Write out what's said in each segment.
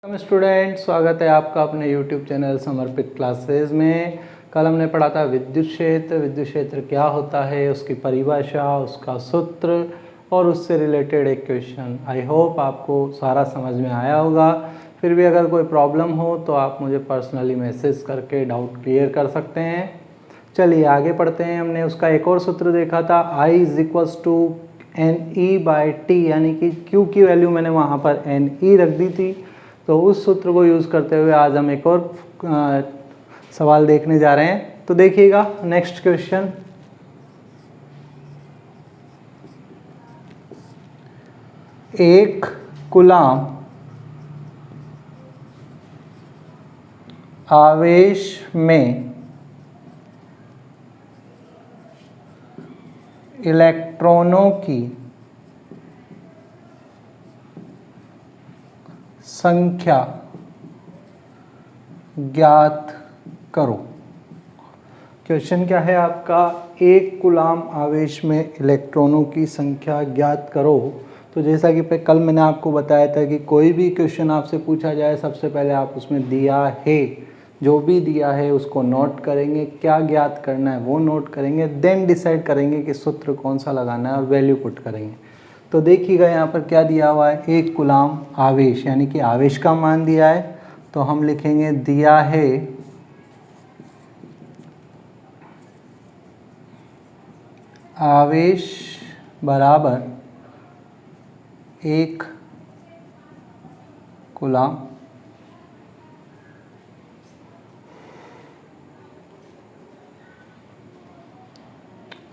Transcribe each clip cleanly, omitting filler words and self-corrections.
नमस्कार स्टूडेंट, स्वागत है आपका अपने YouTube चैनल समर्पित क्लासेस में। कल हमने पढ़ा था विद्युत क्षेत्र। विद्युत क्षेत्र क्या होता है, उसकी परिभाषा, उसका सूत्र और उससे रिलेटेड एक क्वेश्चन। आई होप आपको सारा समझ में आया होगा। फिर भी अगर कोई प्रॉब्लम हो तो आप मुझे पर्सनली मैसेज करके डाउट क्लियर कर सकते हैं। चलिए आगे पढ़ते हैं। हमने उसका एक और सूत्र देखा था, I = NE/T, यानी कि Q की वैल्यू मैंने वहाँ पर NE रख दी थी। तो उस सूत्र को यूज़ करते हुए आज हम एक और सवाल देखने जा रहे हैं। तो देखिएगा नेक्स्ट क्वेश्चन। एक कूलाम आवेश में इलेक्ट्रॉनों की संख्या ज्ञात करो। क्वेश्चन क्या है आपका, एक कूलाम आवेश में इलेक्ट्रॉनों की संख्या ज्ञात करो। तो जैसा कि कल मैंने आपको बताया था कि कोई भी क्वेश्चन आपसे पूछा जाए, सबसे पहले आप उसमें दिया है, जो भी दिया है उसको नोट करेंगे, क्या ज्ञात करना है वो नोट करेंगे, देन डिसाइड करेंगे कि सूत्र कौन सा लगाना है और वैल्यू पुट करेंगे। तो देखिएगा यहाँ पर क्या दिया हुआ है, एक कूलाम आवेश, यानी कि आवेश का मान दिया है। तो हम लिखेंगे दिया है आवेश बराबर एक कूलाम।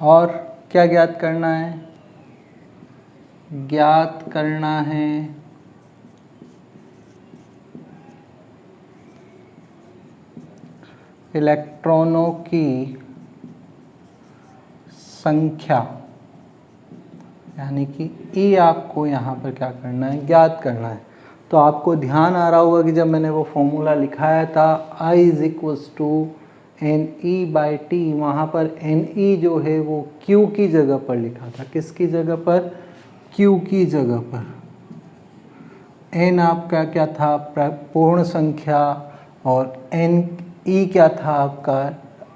और क्या ज्ञात करना है, ज्ञात करना है इलेक्ट्रॉनों की संख्या, यानी कि ई आपको यहाँ पर क्या करना है, ज्ञात करना है। तो आपको ध्यान आ रहा होगा कि जब मैंने वो फॉर्मूला लिखाया था I = NE/T, वहाँ पर NE जो है वो Q की जगह पर लिखा था। किसकी जगह पर, Q की जगह पर। N आपका क्या था, पूर्ण संख्या, और NE क्या था आपका,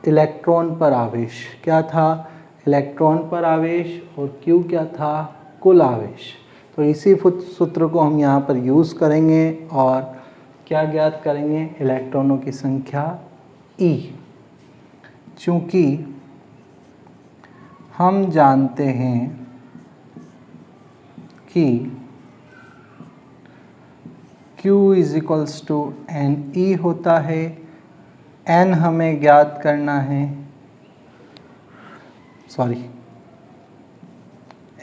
इलेक्ट्रॉन पर आवेश। क्या था, इलेक्ट्रॉन पर आवेश। और Q क्या था, कुल आवेश। तो इसी सूत्र को हम यहाँ पर यूज़ करेंगे और क्या ज्ञात करेंगे, इलेक्ट्रॉनों की संख्या E। चूँकि हम जानते हैं कि Q = NE होता है, N हमें ज्ञात करना है,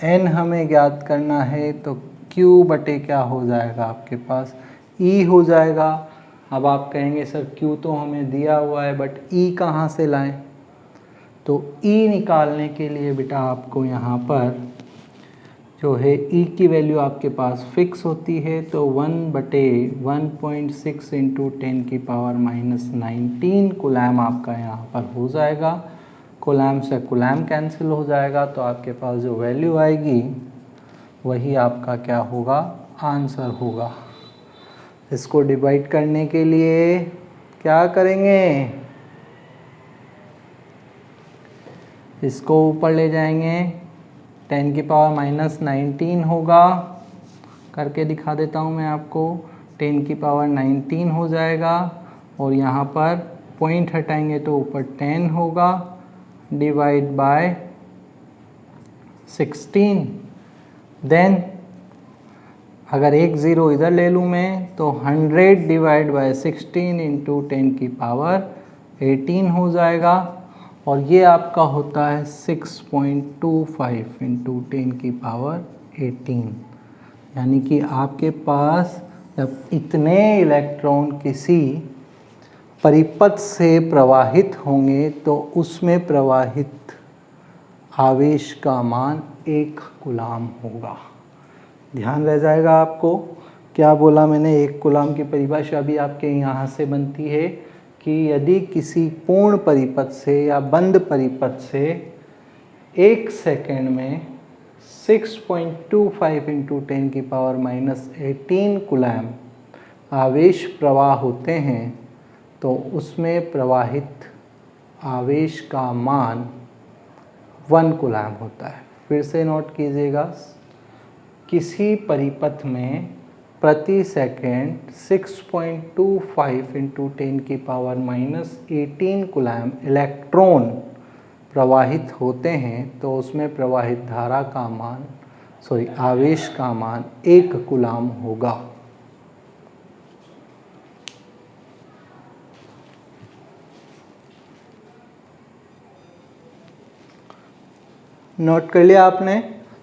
N हमें ज्ञात करना है, तो Q बटे क्या हो जाएगा आपके पास, E हो जाएगा। अब आप कहेंगे सर Q तो हमें दिया हुआ है बट E कहाँ से लाएं। तो E निकालने के लिए बेटा आपको यहाँ पर जो है E की वैल्यू आपके पास फिक्स होती है। तो 1/1.6 × 10⁻⁻19 कूलम आपका यहाँ पर हो जाएगा। कूलम से कूलम कैंसिल हो जाएगा, तो आपके पास जो वैल्यू आएगी वही आपका क्या होगा, आंसर होगा। इसको डिवाइड करने के लिए क्या करेंगे, इसको ऊपर ले जाएंगे, 10⁻⁻19 होगा। करके दिखा देता हूँ मैं आपको, 10⁻19 हो जाएगा। और यहाँ पर पॉइंट हटाएंगे तो ऊपर 10 होगा, डिवाइड बाय 16। देन अगर एक ज़ीरो इधर ले लूँ मैं तो 100 डिवाइड बाय 16 × 10⁻18 हो जाएगा। और ये आपका होता है 6.25 × 10⁻18। यानी कि आपके पास जब इतने इलेक्ट्रॉन किसी परिपथ से प्रवाहित होंगे तो उसमें प्रवाहित आवेश का मान 1 कूलाम होगा। ध्यान रह जाएगा आपको। क्या बोला मैंने, एक कूलाम की परिभाषा भी आपके यहाँ से बनती है कि यदि किसी पूर्ण परिपथ से या बंद परिपथ से 1 सेकेंड में 6.25 × 10⁻18 कूलम आवेश प्रवाह होते हैं तो उसमें प्रवाहित आवेश का मान 1 कूलम होता है। फिर से नोट कीजिएगा, किसी परिपथ में प्रति सेकंड 6.25 इंटू 10⁻⁻18 कूलम इलेक्ट्रॉन प्रवाहित होते हैं तो उसमें प्रवाहित धारा का मान आवेश का मान 1 कूलम होगा। नोट कर लिया आपने?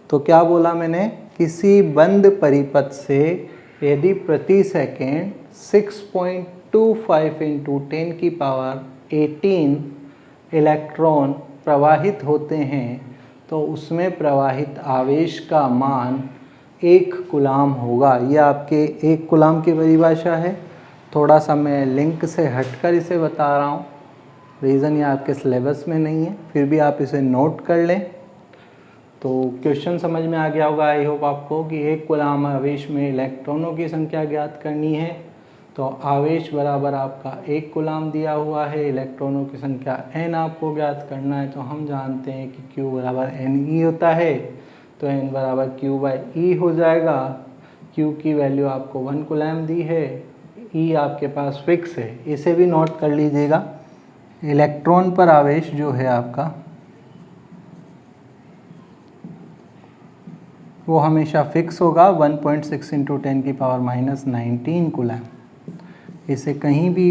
तो क्या बोला मैंने, किसी बंद परिपथ से यदि प्रति सेकेंड 6.25 इंटू 10⁻18 इलेक्ट्रॉन प्रवाहित होते हैं तो उसमें प्रवाहित आवेश का मान 1 कूलम होगा। यह आपके 1 कूलम की परिभाषा है। थोड़ा सा मैं लिंक से हटकर इसे बता रहा हूँ, रीज़न ये आपके सिलेबस में नहीं है, फिर भी आप इसे नोट कर लें। तो क्वेश्चन समझ में आ गया होगा आई होप आपको कि 1 कूलम आवेश में इलेक्ट्रॉनों की संख्या ज्ञात करनी है। तो आवेश बराबर आपका 1 कूलम दिया हुआ है, इलेक्ट्रॉनों की संख्या n आपको ज्ञात करना है। तो हम जानते हैं कि Q बराबर NE होता है, तो N बराबर Q/E हो जाएगा। Q की वैल्यू आपको 1 कूलम दी है, E आपके पास फिक्स है, इसे भी नोट कर लीजिएगा। इलेक्ट्रॉन पर आवेश जो है आपका वो हमेशा फिक्स होगा 1.6 इंटू 10⁻⁻19 कूलम। इसे कहीं भी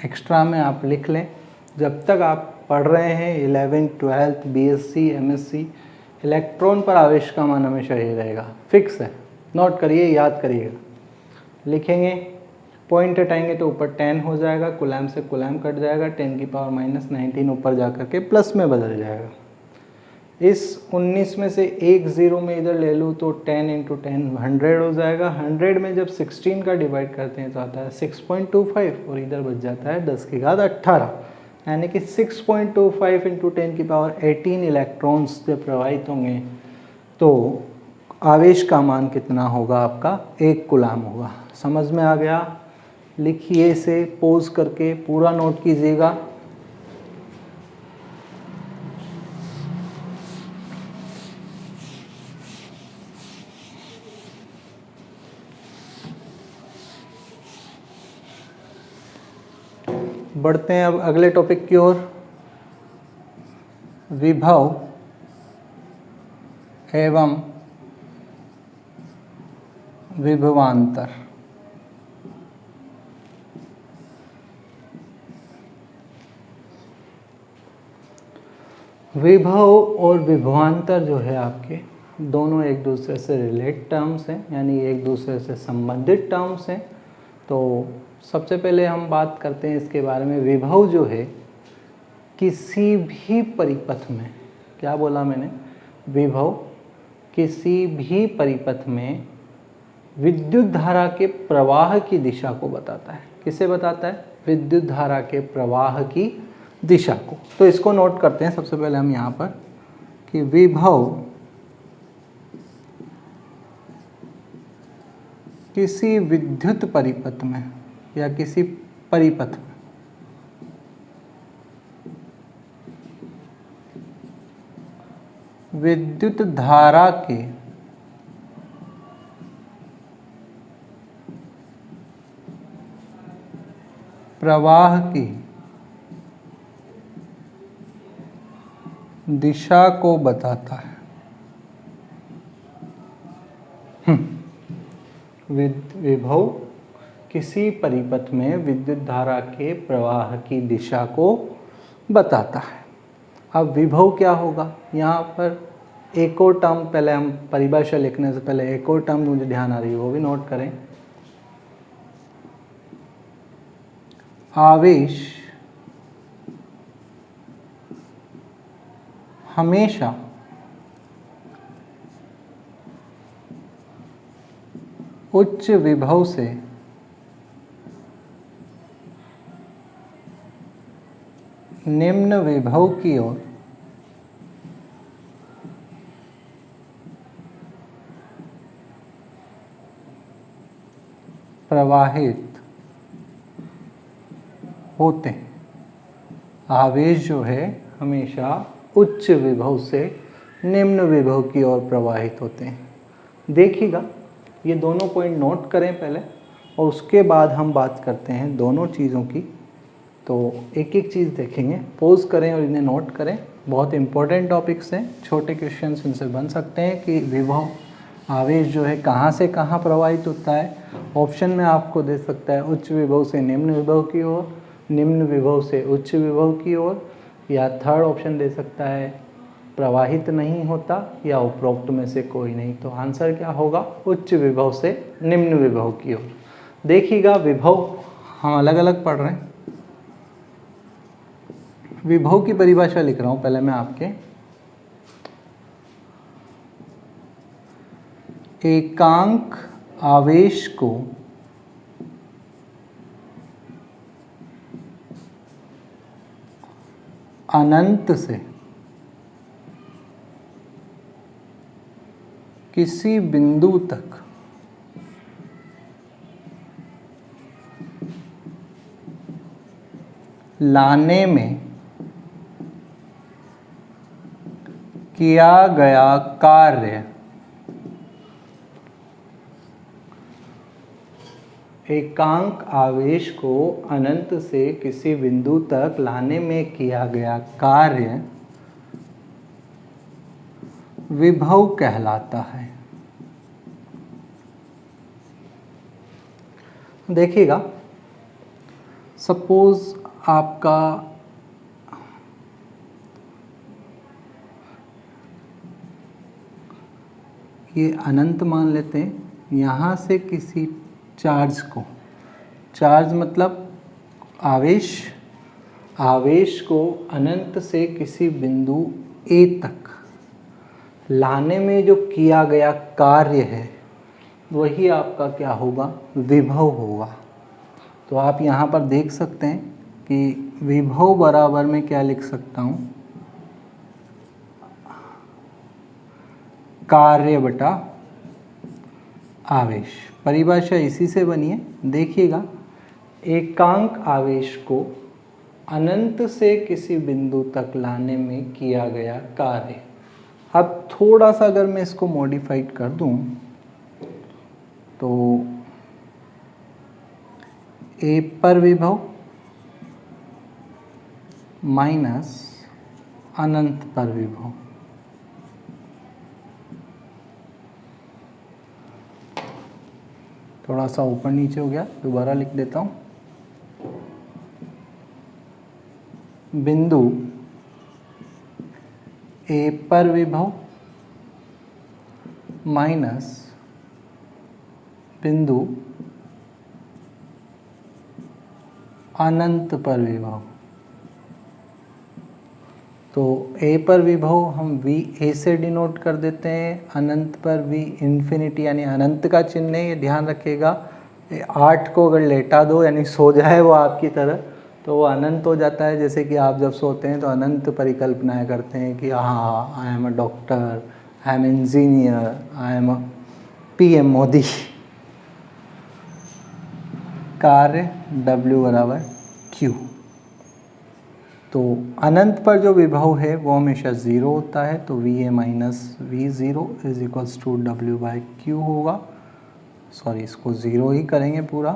एक्स्ट्रा में आप लिख लें। जब तक आप पढ़ रहे हैं 11th 12th BSc MSc, electron पर आवेश का मान हमेशा ये रहेगा, फिक्स है। नोट करिए, याद करिएगा। लिखेंगे, पॉइंट हटाएंगे तो ऊपर 10 हो जाएगा, कूलम से कूलम कट जाएगा, 10⁻⁻19 ऊपर जा कर के प्लस में बदल जाएगा। इस 19 में से एक 0 में इधर ले लूँ तो 10 इंटू 10 100 हो जाएगा। 100 में जब 16 का डिवाइड करते हैं तो आता है 6.25 और इधर बच जाता है 10 की घात 18, यानी कि 6.25 इंटू 10⁻18 इलेक्ट्रॉन्स जब प्रवाहित होंगे तो आवेश का मान कितना होगा आपका, 1 कूलम होगा। समझ में आ गया? लिखिए इसे, पॉज करके पूरा नोट कीजिएगा। बढ़ते हैं अब अगले टॉपिक की ओर, विभव एवं विभवांतर। विभव और विभवांतर जो है आपके दोनों एक दूसरे से रिलेट टर्म्स हैं, यानी एक दूसरे से संबंधित टर्म्स हैं। तो सबसे पहले हम बात करते हैं इसके बारे में। विभव जो है किसी भी परिपथ में, क्या बोला मैंने, विभव किसी भी परिपथ में विद्युत धारा के प्रवाह की दिशा को बताता है। किसे बताता है? विद्युत धारा के प्रवाह की दिशा को। तो इसको नोट करते हैं सबसे पहले हम यहाँ पर कि विभव किसी विद्युत परिपथ में या किसी परिपथ में विद्युत धारा के प्रवाह की दिशा को बताता है। विभव किसी परिपथ में विद्युत धारा के प्रवाह की दिशा को बताता है। अब विभव क्या होगा, यहाँ पर एक और टर्म, पहले हम परिभाषा लिखने से पहले एक और टर्म मुझे ध्यान आ रही है, वो भी नोट करें। आवेश हमेशा उच्च विभव से निम्न विभव की ओर प्रवाहित होते हैं। आवेश जो है हमेशा उच्च विभव से निम्न विभव की ओर प्रवाहित होते हैं। देखिएगा, ये दोनों पॉइंट नोट करें पहले और उसके बाद हम बात करते हैं दोनों चीज़ों की। तो एक एक चीज़ देखेंगे, पोज करें और इन्हें नोट करें। बहुत इंपॉर्टेंट टॉपिक्स हैं, छोटे क्वेश्चंस इनसे बन सकते हैं कि विभव आवेश जो है कहाँ से कहाँ प्रवाहित होता है। ऑप्शन में आपको दे सकता है उच्च विभव से निम्न विभव की ओर, निम्न विभव से उच्च विभव की ओर, या थर्ड ऑप्शन दे सकता है प्रवाहित नहीं होता, या उपरोक्त में से कोई नहीं। तो आंसर क्या होगा? उच्च विभव से निम्न विभव की ओर। देखिएगा, विभव हम अलग अलग पढ़ रहे हैं। विभव की परिभाषा लिख रहा हूं पहले मैं आपके। एकांक आवेश को अनंत से किसी बिंदु तक लाने में किया गया कार्य एकांक आवेश को अनंत से किसी बिंदु तक लाने में किया गया कार्य विभव कहलाता है। देखिएगा, सपोज आपका ये अनंत मान लेते हैं। यहाँ से किसी चार्ज को, चार्ज मतलब आवेश, आवेश को अनंत से किसी बिंदु ए तक लाने में जो किया गया कार्य है वही आपका क्या होगा? विभव होगा। तो आप यहाँ पर देख सकते हैं कि विभव बराबर में क्या लिख सकता हूँ? कार्य बटा आवेश। परिभाषा इसी से बनी है। देखिएगा, एकांक आवेश को अनंत से किसी बिंदु तक लाने में किया गया कार्य। अब थोड़ा सा अगर मैं इसको मॉडिफाइड कर दूं तो ए पर विभव माइनस अनंत पर विभव, थोड़ा सा ऊपर नीचे हो गया, दोबारा लिख देता हूँ। बिंदु ए पर विभव माइनस बिंदु अनंत पर विभव। तो ए पर विभव हम वी ए से डिनोट कर देते हैं, अनंत पर वी इन्फिनिटी यानी अनंत का चिन्ह है, ये ध्यान रखिएगा। 8 को अगर लेटा दो यानी सो जाए वो आपकी तरह, तो वो अनंत हो जाता है। जैसे कि आप जब सोते हैं तो अनंत परिकल्पनाएं करते हैं कि हाँ, I am a doctor, I am engineer, I am a PM Modi. कार्य W बराबर Q। तो अनंत पर जो विभव है वो हमेशा 0 होता है, तो VA minus V0 is equals to W/Q होगा। सॉरी, इसको 0 ही करेंगे पूरा,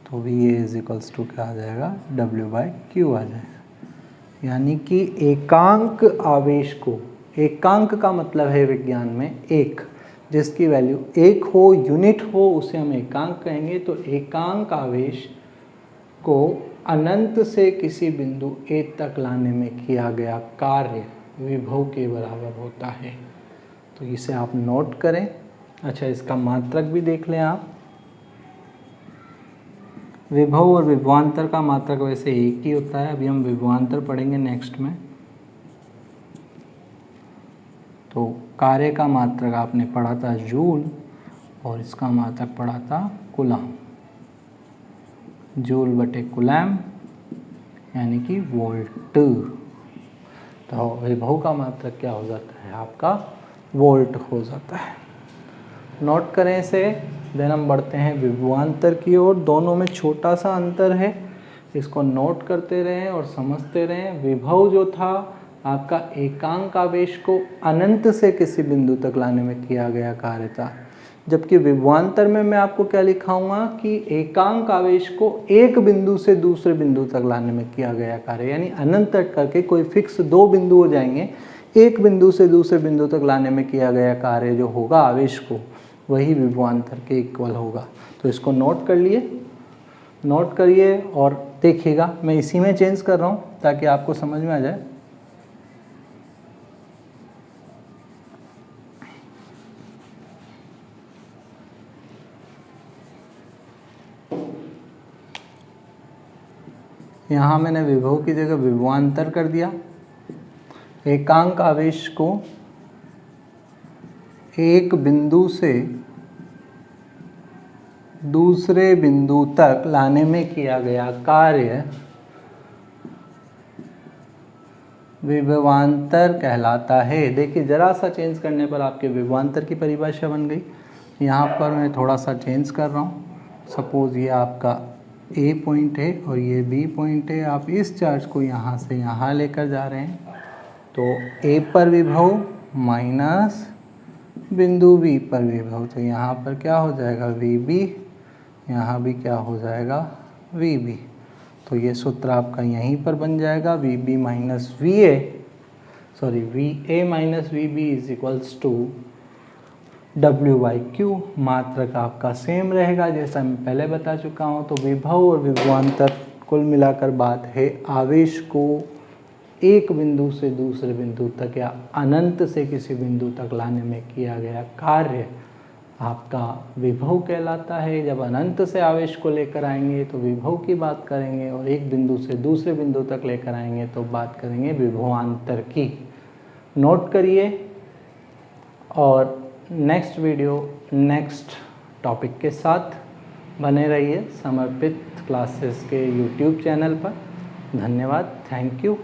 तो VA इज इक्वल्स टू क्या आ जाएगा? W/Q आ जाएगा। यानी कि एकांक आवेश को, एकांक का मतलब है विज्ञान में एक, जिसकी वैल्यू 1 हो, यूनिट हो, उसे हम एकांक कहेंगे। तो एकांक आवेश को अनंत से किसी बिंदु ए तक लाने में किया गया कार्य विभव के बराबर होता है। तो इसे आप नोट करें। अच्छा, इसका मात्रक भी देख लें आप। विभव और विभवांतर का मात्रक वैसे एक ही होता है, अभी हम विभवांतर पढ़ेंगे नेक्स्ट में। तो कार्य का मात्रक आपने पढ़ा था जूल और इसका मात्रक पढ़ा था कूलम। जूल बटे कूलम यानी कि वोल्ट। तो विभव का मात्रक क्या हो जाता है? आपका वोल्ट हो जाता है। नोट करें इसे। देन हम बढ़ते हैं विभवांतर की ओर। दोनों में छोटा सा अंतर है। इसको नोट करते रहें और समझते रहें। विभव जो था आपका एकांक आवेश को अनंत से किसी बिंदु तक लाने में किया गया कार्य था, जबकि विभवांतर में मैं आपको क्या लिखाऊंगा कि एकांक आवेश को एक बिंदु से दूसरे बिंदु तक लाने में किया गया कार्य, यानी अनंत तक करके कोई फिक्स दो बिंदु हो जाएंगे, एक बिंदु से दूसरे बिंदु तक लाने में किया गया कार्य जो होगा आवेश को, वही विभवांतर के इक्वल होगा। तो इसको नोट कर लिए, नोट करिए और देखिएगा। मैं इसी में चेंज कर रहा हूँ ताकि आपको समझ में आ जाए। यहाँ मैंने विभव की जगह विभवांतर कर दिया। एकांक आवेश को एक बिंदु से दूसरे बिंदु तक लाने में किया गया कार्य विभवांतर कहलाता है। देखिए जरा सा चेंज करने पर आपके विभवांतर की परिभाषा बन गई। यहाँ पर मैं थोड़ा सा चेंज कर रहा हूँ। सपोज़ ये आपका ए पॉइंट है और ये बी पॉइंट है। आप इस चार्ज को यहाँ से यहाँ लेकर जा रहे हैं, तो ए पर विभव माइनस बिंदु बी पर विभव, तो यहाँ पर क्या हो जाएगा वी बी, यहाँ भी क्या हो जाएगा वी बी। तो ये सूत्र आपका यहीं पर बन जाएगा, V B minus V A, sorry V A minus V B is equals to W by Q. मात्रक आपका सेम रहेगा जैसा मैं पहले बता चुका हूँ। तो विभव और विभवांतर कुल मिलाकर बात है आवेश को एक बिंदु से दूसरे बिंदु तक या अनंत से किसी बिंदु तक लाने में किया गया कार्य आपका विभव कहलाता है। जब अनंत से आवेश को लेकर आएंगे तो विभव की बात करेंगे, और एक बिंदु से दूसरे बिंदु तक लेकर आएंगे तो बात करेंगे विभवांतर की। नोट करिए और नेक्स्ट वीडियो नेक्स्ट टॉपिक के साथ बने रहिए समर्पित क्लासेस के यूट्यूब चैनल पर। धन्यवाद, थैंक यू।